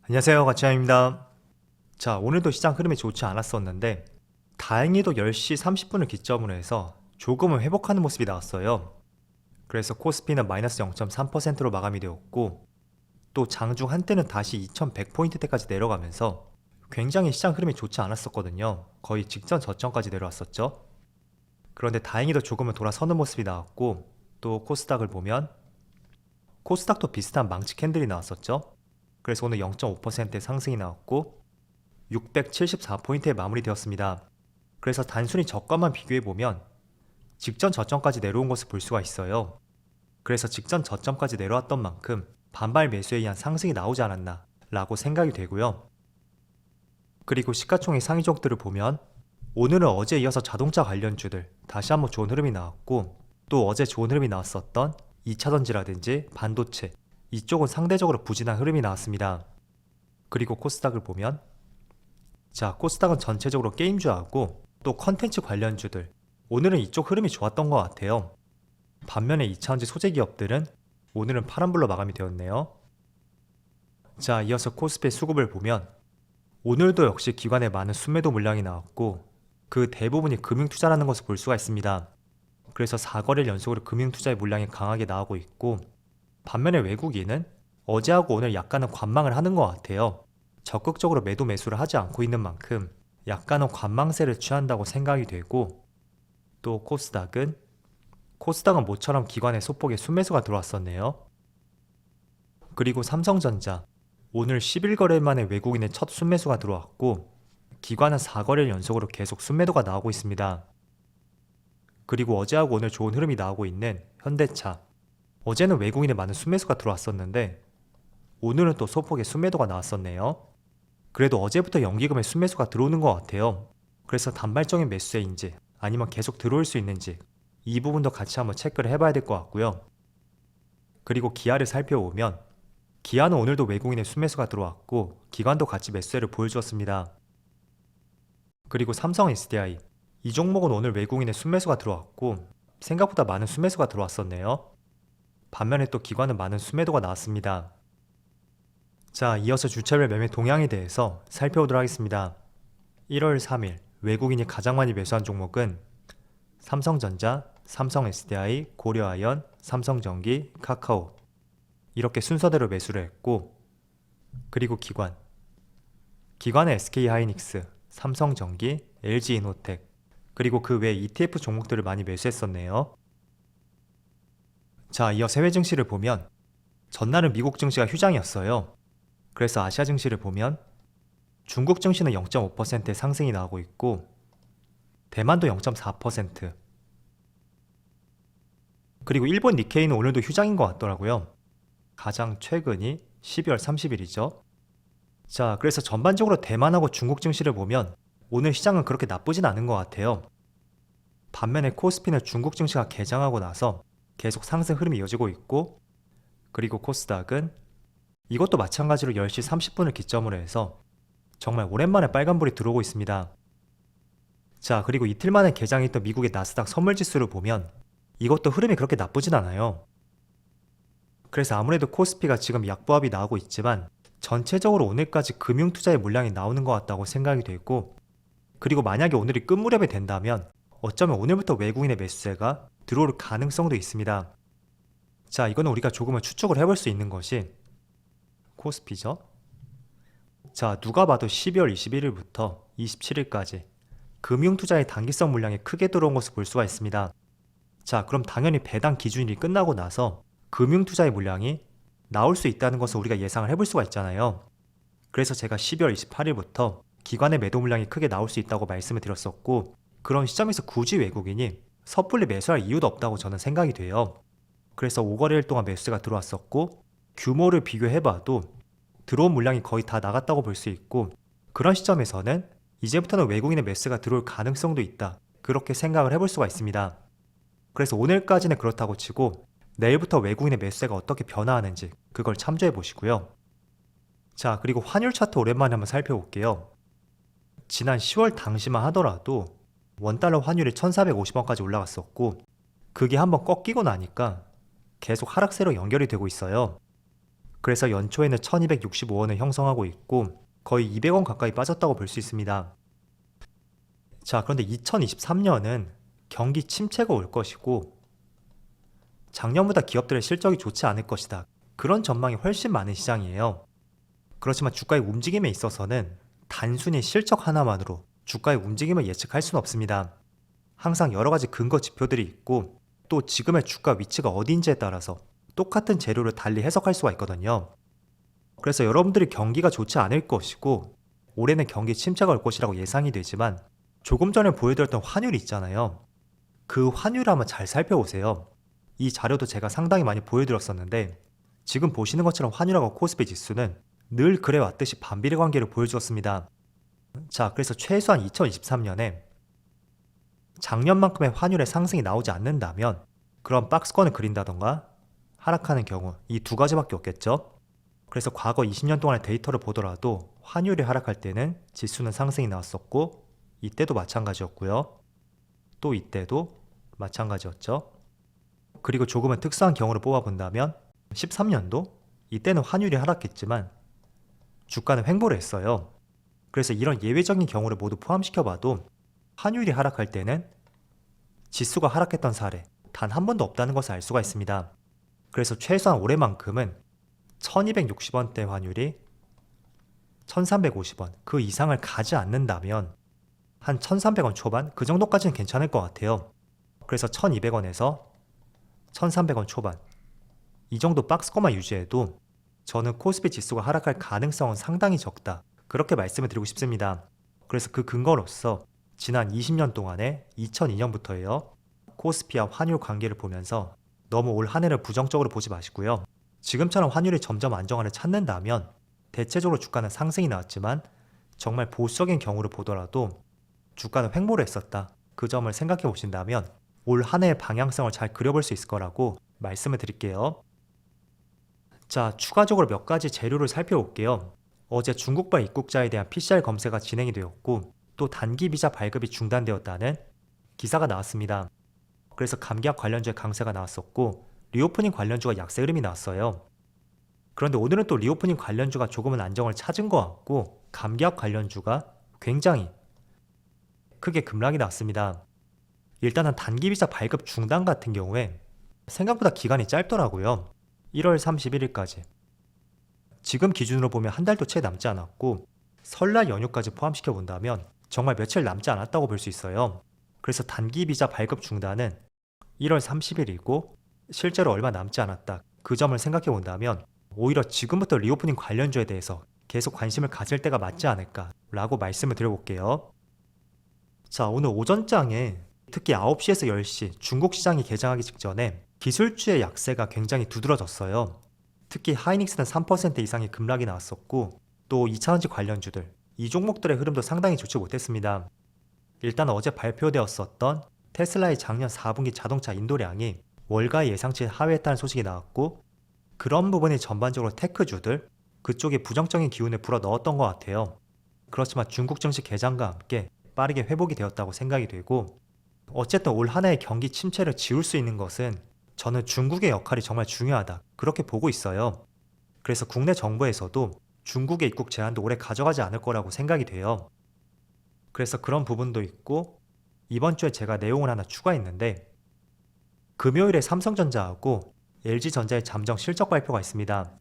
안녕하세요, 가치양입니다. 자, 오늘도 시장 흐름이 좋지 않았었는데 다행히도 10시 30분을 기점으로 해서 조금은 회복하는 모습이 나왔어요. 그래서 코스피는 마이너스 0.3%로 마감이 되었고, 또 장중 한때는 다시 2100포인트대까지 내려가면서 굉장히 시장 흐름이 좋지 않았었거든요. 거의 직전 저점까지 내려왔었죠. 그런데 다행히도 조금은 돌아서는 모습이 나왔고, 또 코스닥을 보면 코스닥도 비슷한 망치 캔들이 나왔었죠. 그래서 오늘 0.5%의 상승이 나왔고 674포인트에 마무리되었습니다. 그래서 단순히 저가만 비교해보면 직전 저점까지 내려온 것을 볼 수가 있어요. 그래서 직전 저점까지 내려왔던 만큼 반발 매수에 의한 상승이 나오지 않았나 라고 생각이 되고요. 그리고 시가총액 상위 종목들을 보면 오늘은 어제에 이어서 자동차 관련주들 다시 한번 좋은 흐름이 나왔고, 또 어제 좋은 흐름이 나왔었던 2차전지라든지 반도체, 이쪽은 상대적으로 부진한 흐름이 나왔습니다. 그리고 코스닥을 보면, 자, 코스닥은 전체적으로 게임주하고 또 컨텐츠 관련주들, 오늘은 이쪽 흐름이 좋았던 것 같아요. 반면에 2차전지 소재 기업들은 오늘은 파란불로 마감이 되었네요. 자, 이어서 코스피 수급을 보면 오늘도 역시 기관에 많은 순매도 물량이 나왔고, 그 대부분이 금융투자라는 것을 볼 수가 있습니다. 그래서 4거래일 연속으로 금융투자의 물량이 강하게 나오고 있고, 반면에 외국인은 어제하고 오늘 약간은 관망을 하는 것 같아요. 적극적으로 매도 매수를 하지 않고 있는 만큼 약간은 관망세를 취한다고 생각이 되고, 또 코스닥은 모처럼 기관의 소폭의 순매수가 들어왔었네요. 그리고 삼성전자, 오늘 11거래일 만에 외국인의 첫 순매수가 들어왔고, 기관은 4거래일 연속으로 계속 순매도가 나오고 있습니다. 그리고 어제하고 오늘 좋은 흐름이 나오고 있는 현대차, 어제는 외국인의 많은 순매수가 들어왔었는데 오늘은 또 소폭의 순매도가 나왔었네요. 그래도 어제부터 연기금의 순매수가 들어오는 것 같아요. 그래서 단발적인 매수세인지 아니면 계속 들어올 수 있는지 이 부분도 같이 한번 체크를 해봐야 될 것 같고요. 그리고 기아를 살펴보면 기아는 오늘도 외국인의 순매수가 들어왔고 기관도 같이 매수세를 보여주었습니다. 그리고 삼성 SDI, 이 종목은 오늘 외국인의 순매수가 들어왔고 생각보다 많은 순매수가 들어왔었네요. 반면에 또 기관은 많은 순매도가 나왔습니다. 자, 이어서 주차별 매매 동향에 대해서 살펴보도록 하겠습니다. 1월 3일 외국인이 가장 많이 매수한 종목은 삼성전자, 삼성 SDI, 고려아연, 삼성전기, 카카오, 이렇게 순서대로 매수를 했고, 그리고 기관은 SK하이닉스, 삼성전기, LG이노텍, 그리고 그 외 ETF 종목들을 많이 매수했었네요. 자, 이어서 해외 증시를 보면 전날은 미국 증시가 휴장이었어요. 그래서 아시아 증시를 보면 중국 증시는 0.5%의 상승이 나오고 있고, 대만도 0.4%, 그리고 일본 니케이는 오늘도 휴장인 것 같더라고요. 가장 최근이 12월 30일이죠. 자, 그래서 전반적으로 대만하고 중국 증시를 보면 오늘 시장은 그렇게 나쁘진 않은 것 같아요. 반면에 코스피는 중국 증시가 개장하고 나서 계속 상승 흐름이 이어지고 있고, 그리고 코스닥은 이것도 마찬가지로 10시 30분을 기점으로 해서 정말 오랜만에 빨간불이 들어오고 있습니다. 자, 그리고 이틀 만에 개장했던 미국의 나스닥 선물지수를 보면 이것도 흐름이 그렇게 나쁘진 않아요. 그래서 아무래도 코스피가 지금 약보합이 나오고 있지만 전체적으로 오늘까지 금융투자의 물량이 나오는 것 같다고 생각이 되고, 그리고 만약에 오늘이 끝무렵이 된다면 어쩌면 오늘부터 외국인의 매수세가 들어올 가능성도 있습니다. 자, 이거는 우리가 조금은 추측을 해볼 수 있는 것이 코스피죠. 자, 누가 봐도 12월 21일부터 27일까지 금융투자의 단기성 물량이 크게 들어온 것을 볼 수가 있습니다. 자, 그럼 당연히 배당 기준일이 끝나고 나서 금융투자의 물량이 나올 수 있다는 것을 우리가 예상을 해볼 수가 있잖아요. 그래서 제가 12월 28일부터 기관의 매도 물량이 크게 나올 수 있다고 말씀을 드렸었고, 그런 시점에서 굳이 외국인이 섣불리 매수할 이유도 없다고 저는 생각이 돼요. 그래서 5거래일 동안 매수세가 들어왔었고, 규모를 비교해봐도 들어온 물량이 거의 다 나갔다고 볼 수 있고, 그런 시점에서는 이제부터는 외국인의 매수가 들어올 가능성도 있다, 그렇게 생각을 해볼 수가 있습니다. 그래서 오늘까지는 그렇다고 치고 내일부터 외국인의 매수세가 어떻게 변화하는지 그걸 참조해 보시고요. 자, 그리고 환율 차트 오랜만에 한번 살펴볼게요. 지난 10월 당시만 하더라도 원달러 환율이 1450원까지 올라갔었고, 그게 한번 꺾이고 나니까 계속 하락세로 연결이 되고 있어요. 그래서 연초에는 1265원을 형성하고 있고 거의 200원 가까이 빠졌다고 볼 수 있습니다. 자, 그런데 2023년은 경기 침체가 올 것이고 작년보다 기업들의 실적이 좋지 않을 것이다. 그런 전망이 훨씬 많은 시장이에요. 그렇지만 주가의 움직임에 있어서는 단순히 실적 하나만으로 주가의 움직임을 예측할 수는 없습니다. 항상 여러 가지 근거 지표들이 있고 또 지금의 주가 위치가 어디인지에 따라서 똑같은 재료를 달리 해석할 수가 있거든요. 그래서 여러분들이 경기가 좋지 않을 것이고 올해는 경기 침체가 올 것이라고 예상이 되지만 조금 전에 보여드렸던 환율이 있잖아요. 그 환율을 한번 잘 살펴보세요. 이 자료도 제가 상당히 많이 보여드렸었는데 지금 보시는 것처럼 환율하고 코스피 지수는 늘 그래왔듯이 반비례 관계를 보여주었습니다. 자, 그래서 최소한 2023년에 작년만큼의 환율의 상승이 나오지 않는다면 그런 박스권을 그린다던가 하락하는 경우 이 두 가지밖에 없겠죠. 그래서 과거 20년 동안의 데이터를 보더라도 환율이 하락할 때는 지수는 상승이 나왔었고 이때도 마찬가지였고요. 또 이때도 마찬가지였죠. 그리고 조금은 특수한 경우를 뽑아본다면 13년도 이때는 환율이 하락했지만 주가는 횡보를 했어요. 그래서 이런 예외적인 경우를 모두 포함시켜봐도 환율이 하락할 때는 지수가 하락했던 사례 단 한 번도 없다는 것을 알 수가 있습니다. 그래서 최소한 올해만큼은 1260원대 환율이 1350원 그 이상을 가지 않는다면 한 1300원 초반 그 정도까지는 괜찮을 것 같아요. 그래서 1200원에서 1300원 초반 이 정도 박스권만 유지해도 저는 코스피 지수가 하락할 가능성은 상당히 적다. 그렇게 말씀을 드리고 싶습니다. 그래서 그 근거로서 지난 20년 동안에 2002년부터예요. 코스피와 환율 관계를 보면서 너무 올 한 해를 부정적으로 보지 마시고요. 지금처럼 환율이 점점 안정화를 찾는다면 대체적으로 주가는 상승이 나왔지만 정말 보수적인 경우를 보더라도 주가는 횡보를 했었다. 그 점을 생각해 보신다면 올 한 해의 방향성을 잘 그려볼 수 있을 거라고 말씀을 드릴게요. 자, 추가적으로 몇 가지 재료를 살펴볼게요. 어제 중국발 입국자에 대한 PCR 검사가 진행이 되었고 또 단기 비자 발급이 중단되었다는 기사가 나왔습니다. 그래서 감기약 관련주의 강세가 나왔었고 리오프닝 관련주가 약세 흐름이 나왔어요. 그런데 오늘은 또 리오프닝 관련주가 조금은 안정을 찾은 것 같고 감기약 관련주가 굉장히 크게 급락이 났습니다. 일단은 단기 비자 발급 중단 같은 경우에 생각보다 기간이 짧더라고요. 1월 31일까지. 지금 기준으로 보면 한 달도 채 남지 않았고 설날 연휴까지 포함시켜 본다면 정말 며칠 남지 않았다고 볼 수 있어요. 그래서 단기 비자 발급 중단은 1월 30일이고 실제로 얼마 남지 않았다. 그 점을 생각해 본다면 오히려 지금부터 리오프닝 관련주에 대해서 계속 관심을 가질 때가 맞지 않을까라고 말씀을 드려볼게요. 자, 오늘 오전장에 특히 9시에서 10시 중국 시장이 개장하기 직전에 기술주의 약세가 굉장히 두드러졌어요. 특히 하이닉스는 3% 이상의 급락이 나왔었고 또 2차전지 관련주들 이 종목들의 흐름도 상당히 좋지 못했습니다. 일단 어제 발표되었었던 테슬라의 작년 4분기 자동차 인도량이 월가의 예상치 하회했다는 소식이 나왔고 그런 부분이 전반적으로 테크주들 그쪽에 부정적인 기운을 불어넣었던 것 같아요. 그렇지만 중국 증시 개장과 함께 빠르게 회복이 되었다고 생각이 되고 어쨌든 올 한 해의 경기 침체를 지울 수 있는 것은 저는 중국의 역할이 정말 중요하다 그렇게 보고 있어요. 그래서 국내 정부에서도 중국의 입국 제한도 오래 가져가지 않을 거라고 생각이 돼요. 그래서 그런 부분도 있고 이번 주에 제가 내용을 하나 추가했는데 금요일에 삼성전자하고 LG전자의 잠정 실적 발표가 있습니다.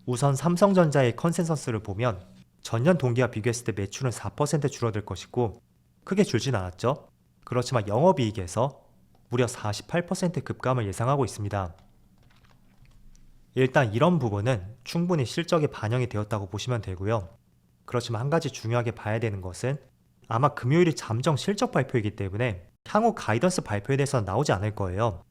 우선 삼성전자의 컨센서스를 보면 전년 동기와 비교했을 때 매출은 4% 줄어들 것이고 크게 줄진 않았죠. 그렇지만 영업이익에서 무려 48% 급감을 예상하고 있습니다. 일단 이런 부분은 충분히 실적에 반영이 되었다고 보시면 되고요. 그렇지만 한 가지 중요하게 봐야 되는 것은 아마 금요일이 잠정 실적 발표이기 때문에 향후 가이던스 발표에 대해서는 나오지 않을 거예요.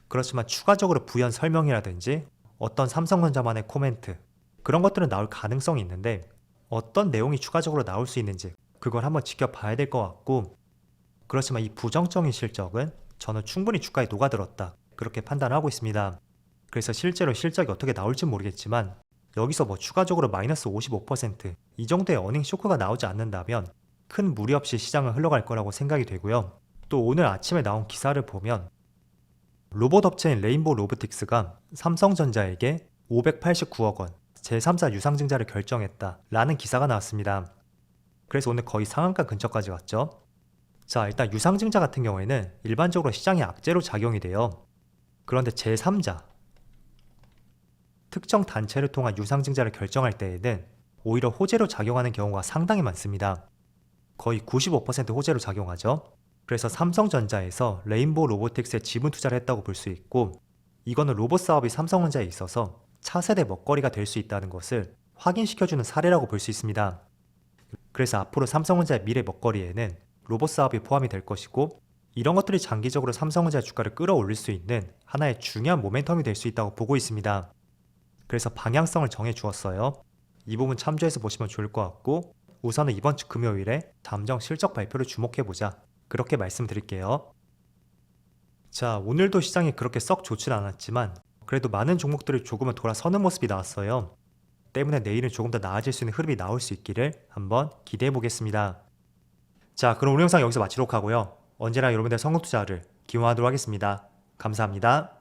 그렇지만 추가적으로 부연 설명이라든지 어떤 삼성전자만의 코멘트 그런 것들은 나올 가능성이 있는데 어떤 내용이 추가적으로 나올 수 있는지 그걸 한번 지켜봐야 될 것 같고 그렇지만 이 부정적인 실적은 저는 충분히 주가에 녹아들었다 그렇게 판단하고 있습니다. 그래서 실제로 실적이 어떻게 나올지 모르겠지만 여기서 뭐 추가적으로 마이너스 55%이 정도의 어닝 쇼크가 나오지 않는다면 큰 무리 없이 시장을 흘러갈 거라고 생각이 되고요. 또 오늘 아침에 나온 기사를 보면 로봇 업체인 레인보우 로보틱스가 삼성전자에게 589억 원, 제3자 유상증자를 결정했다 라는 기사가 나왔습니다. 그래서 오늘 거의 상한가 근처까지 갔죠. 자, 일단 유상증자 같은 경우에는 일반적으로 시장의 악재로 작용이 돼요. 그런데 제3자, 특정 단체를 통한 유상증자를 결정할 때에는 오히려 호재로 작용하는 경우가 상당히 많습니다. 거의 95% 호재로 작용하죠. 그래서 삼성전자에서 레인보우 로보틱스에 지분 투자를 했다고 볼 수 있고, 이거는 로봇 사업이 삼성전자에 있어서 차세대 먹거리가 될 수 있다는 것을 확인시켜주는 사례라고 볼 수 있습니다. 그래서 앞으로 삼성전자의 미래 먹거리에는 로봇 사업이 포함이 될 것이고, 이런 것들이 장기적으로 삼성전자의 주가를 끌어올릴 수 있는 하나의 중요한 모멘텀이 될 수 있다고 보고 있습니다. 그래서 방향성을 정해 주었어요. 이 부분 참조해서 보시면 좋을 것 같고, 우선은 이번 주 금요일에 잠정 실적 발표를 주목해보자, 그렇게 말씀드릴게요. 자, 오늘도 시장이 그렇게 썩 좋진 않았지만 그래도 많은 종목들이 조금은 돌아서는 모습이 나왔어요. 때문에 내일은 조금 더 나아질 수 있는 흐름이 나올 수 있기를 한번 기대해 보겠습니다. 자, 그럼 오늘 영상 여기서 마치도록 하고요. 언제나 여러분들의 성공 투자를 기원하도록 하겠습니다. 감사합니다.